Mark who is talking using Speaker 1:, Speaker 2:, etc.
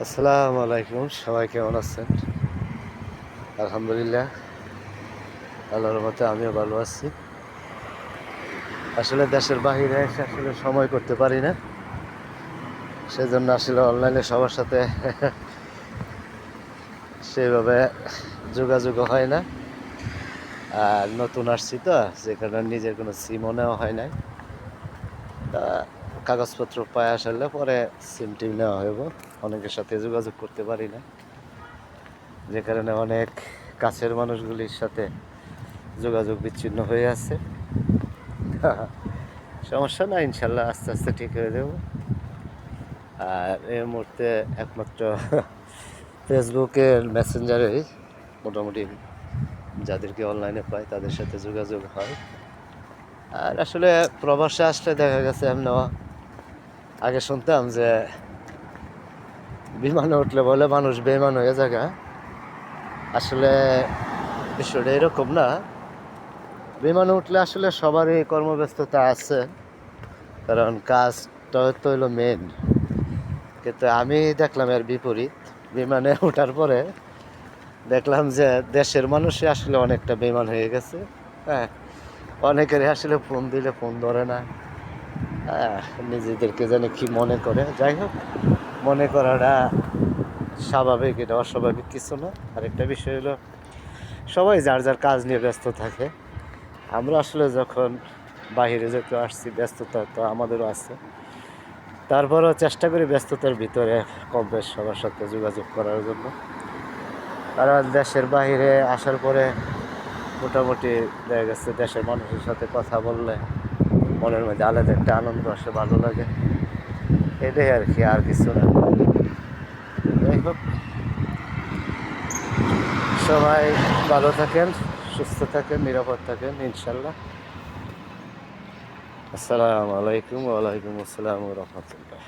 Speaker 1: আসসালামু আলাইকুম, সবাই কেমন আছেন? আলহামদুলিল্লাহ, আল্লাহর রহমতে আমিও ভালো আছি। আসলে দেশের বাহিরে এসে আসলে সময় করতে পারি না, সেজন্য আসলে অনলাইনে সবার সাথে সেভাবে যোগাযোগও হয় না। আর নতুন আসছি তো, যে কারণে নিজের কোনো সিমও নেওয়া হয় নাই। তা কাগজপত্র পায় আসলে পরে সিম টিম নেওয়া হইব। অনেকের সাথে যোগাযোগ করতে পারি না, যে কারণে অনেক কাছের মানুষগুলির সাথে যোগাযোগ বিচ্ছিন্ন হয়ে আছে। সমস্যা না, ইনশাল্লাহ আস্তে আস্তে ঠিক হয়ে যাব। আর এই মুহূর্তে একমাত্র ফেসবুকের মেসেঞ্জারেই মোটামুটি যাদেরকে অনলাইনে পাই তাদের সাথে যোগাযোগ হয়। আর আসলে প্রবাসে আসলে দেখা গেছে এমন, আগে শুনতাম যে বিমানে উঠলে বলে মানুষ বেইমান হয়ে যায়। আসলে বিষয়টা এরকম না। বিমানে উঠলে আসলে সবারই কর্মব্যস্ততা আছে, কারণ কাজটা তো হলো মেন। কিন্তু আমি দেখলাম এর বিপরীত। বিমানে ওঠার পরে দেখলাম যে দেশের মানুষই আসলে অনেকটা বেইমান হয়ে গেছে। হ্যাঁ, অনেকেরই আসলে ফোন দিলে ফোন ধরে না। হ্যাঁ, নিজেদেরকে জানে কি মনে করে। যাই হোক, মনে করাটা স্বাভাবিক, এটা অস্বাভাবিক কিছু না। আরেকটা বিষয় হলো, সবাই যার যার কাজ নিয়ে ব্যস্ত থাকে। আমরা আসলে যখন বাহিরে যেতে আসছি, ব্যস্ততা তো আমাদেরও আছে। তারপরও চেষ্টা করি ব্যস্ততার ভিতরে কম বেশ সবার সাথে যোগাযোগ করার জন্য। কারণ দেশের বাইরে আসার পরে মোটামুটি দেখা গেছে দেশের মানুষের সাথে কথা বললে মনের মধ্যে আলাদা একটা আনন্দ আসে, ভালো লাগে। এটাই আর কি, আর কিছু না। যাই হোক, সবাই ভালো থাকেন, সুস্থ থাকেন, নিরাপদ থাকেন ইনশাল্লাহ। আসসালামু আলাইকুম, ওয়ালাইকুম আসসালাম রহমতুল্লাহ।